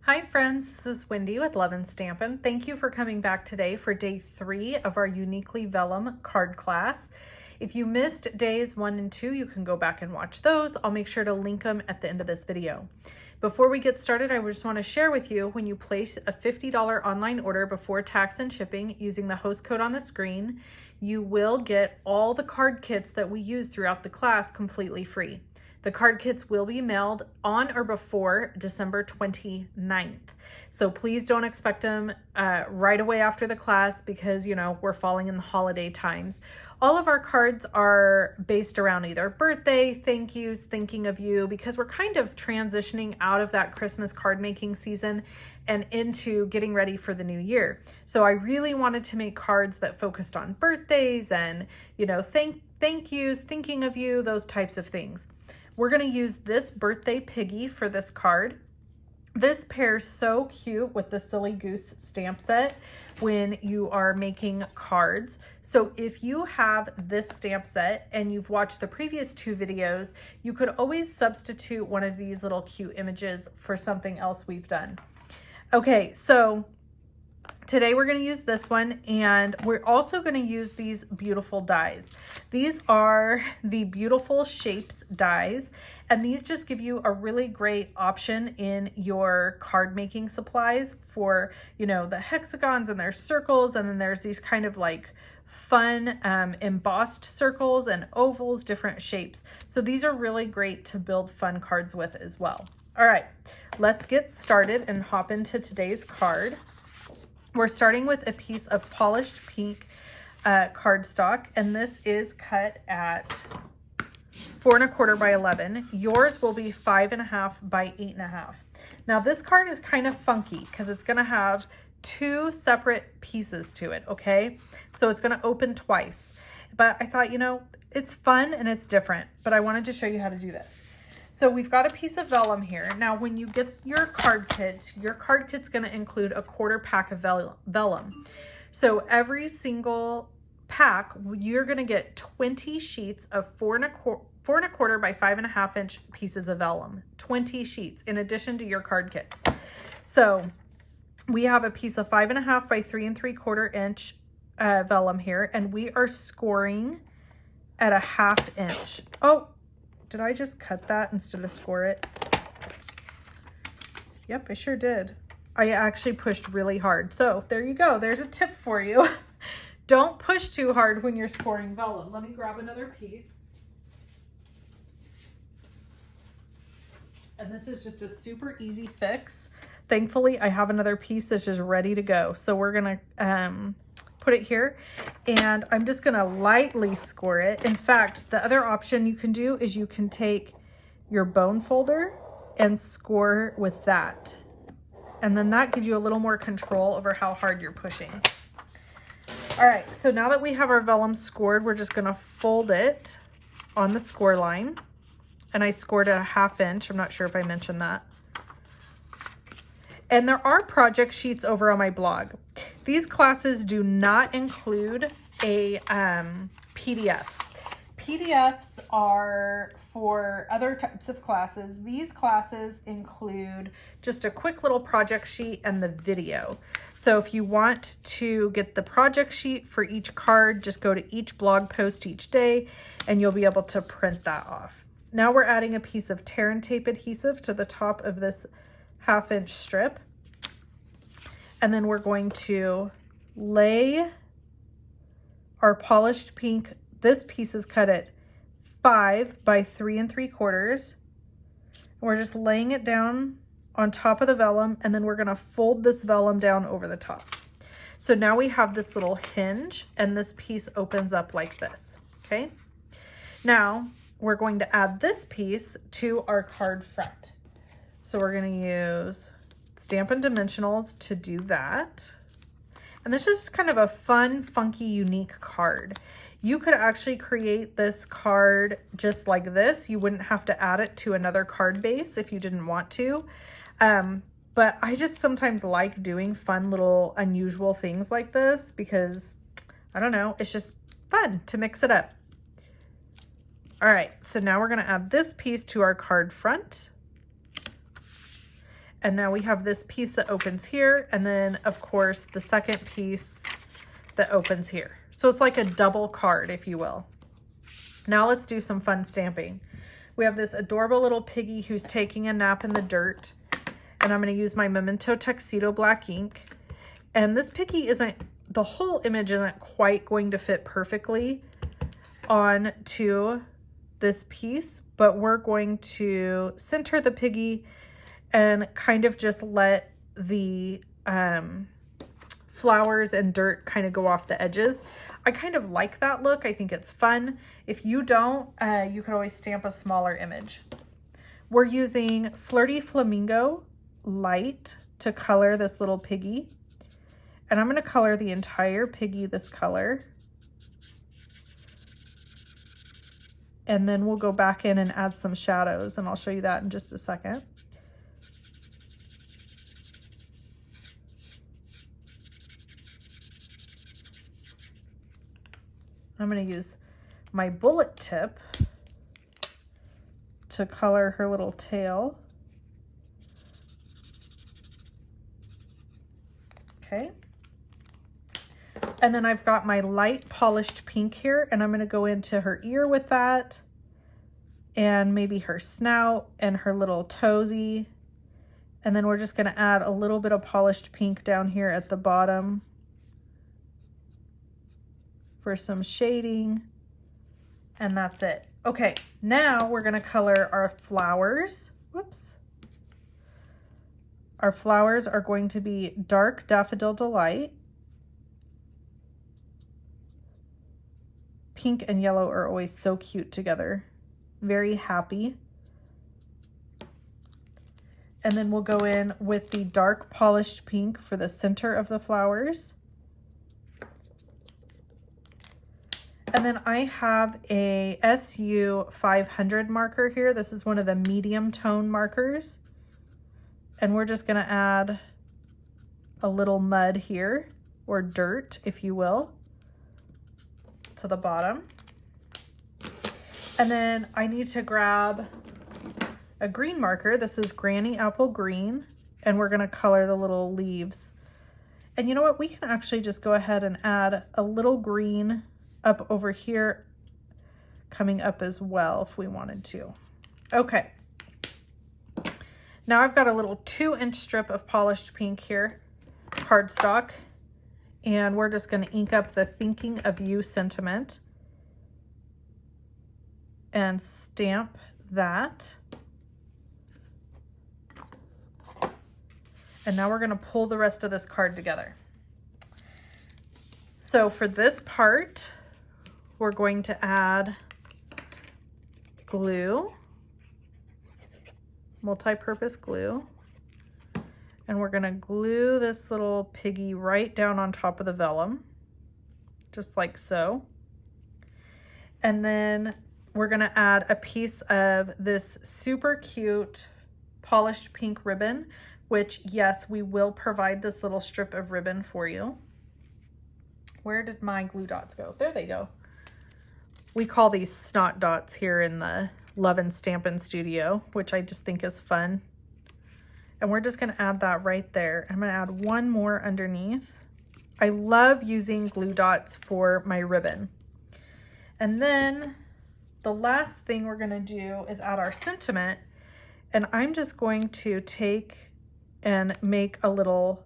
Hi friends, this is Wendy with Love and Stampin'. Thank you for coming back today for day 3 of our Uniquely Vellum Card Class. If you missed days 1 and 2, you can go back and watch those. I'll make sure to link them at the end of this video. Before we get started, I just want to share with you, when you place a $50 online order before tax and shipping using the host code on the screen, you will get all the card kits that we use throughout the class completely free. The card kits will be mailed on or before December 29th. So please don't expect them right away after the class because, you know, we're falling in the holiday times. All of our cards are based around either birthday, thank yous, thinking of you, because we're kind of transitioning out of that Christmas card making season and into getting ready for the new year. So I really wanted to make cards that focused on birthdays and, you know, thank yous, thinking of you, those types of things. We're going to use this birthday piggy for this card. This pairs so cute with the Silly Goose stamp set when you are making cards. So if you have this stamp set and you've watched the previous 2 videos, you could always substitute one of these little cute images for something else we've done. Okay, so today we're going to use this one, and we're also going to use these beautiful dies. These are the Beautiful Shapes dies, and these just give you a really great option in your card making supplies for, you know, the hexagons, and there's circles, and then there's these kind of like fun embossed circles and ovals, different shapes. So these are really great to build fun cards with as well. All right, let's get started and hop into today's card. We're starting with a piece of polished pink cardstock, and this is cut at 4 1/4 by 11. Yours will be 5 1/2 by 8 1/2. Now this card is kind of funky because it's going to have 2 separate pieces to it, okay? So it's going to open twice. But I thought, you know, it's fun and it's different, but I wanted to show you how to do this. So we've got a piece of vellum here. Now, when you get your card kit's going to include a 1/4 pack of vellum. So every single pack, you're going to get 20 sheets of 4 1/4 by 5 1/2 inch pieces of vellum. 20 sheets in addition to your card kits. So we have a piece of 5 1/2 by 3 3/4 inch vellum here, and we are scoring at a 1/2 inch. Oh, did I just cut that instead of score it? Yep, I sure did. I actually pushed really hard. So there you go. There's a tip for you. Don't push too hard when you're scoring vellum. Let me grab another piece. And this is just a super easy fix. Thankfully, I have another piece that's just ready to go. So we're going to put it here, and I'm just going to lightly score it. In fact, the other option you can do is you can take your bone folder and score with that. And then that gives you a little more control over how hard you're pushing. All right, so now that we have our vellum scored, we're just going to fold it on the score line. And I scored at a 1/2 inch. I'm not sure if I mentioned that. And there are project sheets over on my blog. These classes do not include a PDF. PDFs are for other types of classes. These classes include just a quick little project sheet and the video. So if you want to get the project sheet for each card, just go to each blog post each day and you'll be able to print that off. Now we're adding a piece of tear and tape adhesive to the top of this 1/2 inch strip. And then we're going to lay our polished pink. This piece is cut at 5 by 3 3/4. We're just laying it down on top of the vellum, and then we're going to fold this vellum down over the top. So now we have this little hinge, and this piece opens up like this, okay? Now we're going to add this piece to our card front. So we're going to use Stampin' Dimensionals to do that. And this is just kind of a fun, funky, unique card. You could actually create this card just like this. You wouldn't have to add it to another card base if you didn't want to. But I just sometimes like doing fun little unusual things like this because, I don't know, it's just fun to mix it up. All right, so now we're going to add this piece to our card front. And now we have this piece that opens here, and then of course the second piece that opens here. So it's like a double card, if you will. Now let's do some fun stamping. We have this adorable little piggy who's taking a nap in the dirt, and I'm going to use my Memento Tuxedo black ink. And this piggy isn't, the whole image isn't quite going to fit perfectly onto this piece, but we're going to center the piggy and kind of just let the flowers and dirt kind of go off the edges. I kind of like that look. I think it's fun. If you don't, you can always stamp a smaller image. We're using Flirty Flamingo Light to color this little piggy. And I'm going to color the entire piggy this color. And then we'll go back in and add some shadows, and I'll show you that in just a second. I'm going to use my bullet tip to color her little tail. Okay. And then I've got my light polished pink here, and I'm going to go into her ear with that, and maybe her snout and her little toesy. And then we're just going to add a little bit of polished pink down here at the bottom for some shading, and that's it. Okay, now we're going to color our flowers. Whoops. Our flowers are going to be Dark Daffodil Delight. Pink and yellow are always so cute together. Very happy. And then we'll go in with the dark polished pink for the center of the flowers. And then I have a SU 500 marker here. This is one of the medium tone markers. And we're just gonna add a little mud here, or dirt, if you will, to the bottom. And then I need to grab a green marker. This is Granny Apple Green, and we're gonna color the little leaves. And you know what? We can actually just go ahead and add a little green up over here, coming up as well if we wanted to. Okay. Now I've got a little 2-inch strip of polished pink here, cardstock, and we're just going to ink up the Thinking of You sentiment and stamp that. And now we're going to pull the rest of this card together. So for this part, we're going to add glue, multi-purpose glue, and we're going to glue this little piggy right down on top of the vellum, just like so. And then we're going to add a piece of this super cute polished pink ribbon, which, yes, we will provide this little strip of ribbon for you. Where did my glue dots go? There they go. We call these snot dots here in the Love and Stampin' studio, which I just think is fun. And we're just going to add that right there. I'm going to add one more underneath. I love using glue dots for my ribbon. And then the last thing we're going to do is add our sentiment. And I'm just going to take and make a little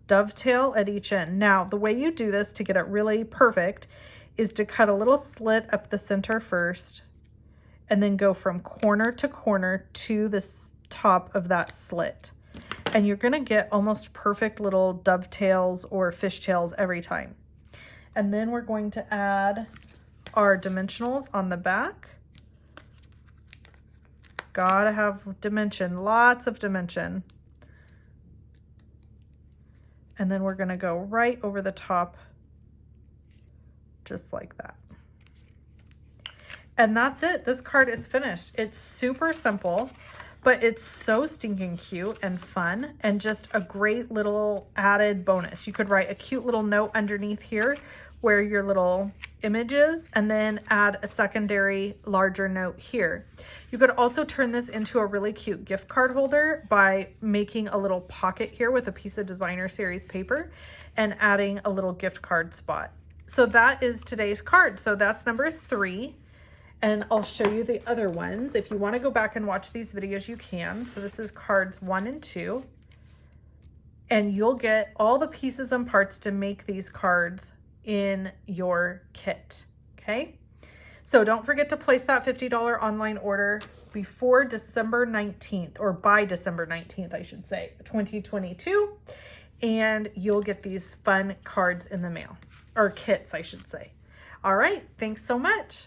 dovetail at each end. Now, the way you do this to get it really perfect is to cut a little slit up the center first, and then go from corner to corner to the top of that slit. And you're gonna get almost perfect little dovetails or fishtails every time. And then we're going to add our dimensionals on the back. Gotta have dimension, lots of dimension. And then we're gonna go right over the top, just like that. And that's it. This card is finished. It's super simple, but it's so stinking cute and fun, and just a great little added bonus. You could write a cute little note underneath here where your little image is, and then add a secondary larger note here. You could also turn this into a really cute gift card holder by making a little pocket here with a piece of designer series paper and adding a little gift card spot. So that is today's card. So that's number 3. And I'll show you the other ones. If you want to go back and watch these videos, you can. So this is cards 1 and 2. And you'll get all the pieces and parts to make these cards in your kit, okay? So don't forget to place that $50 online order before December 19th, or by December 19th, I should say, 2022. And you'll get these fun cards in the mail, or kits, I should say. All right, thanks so much.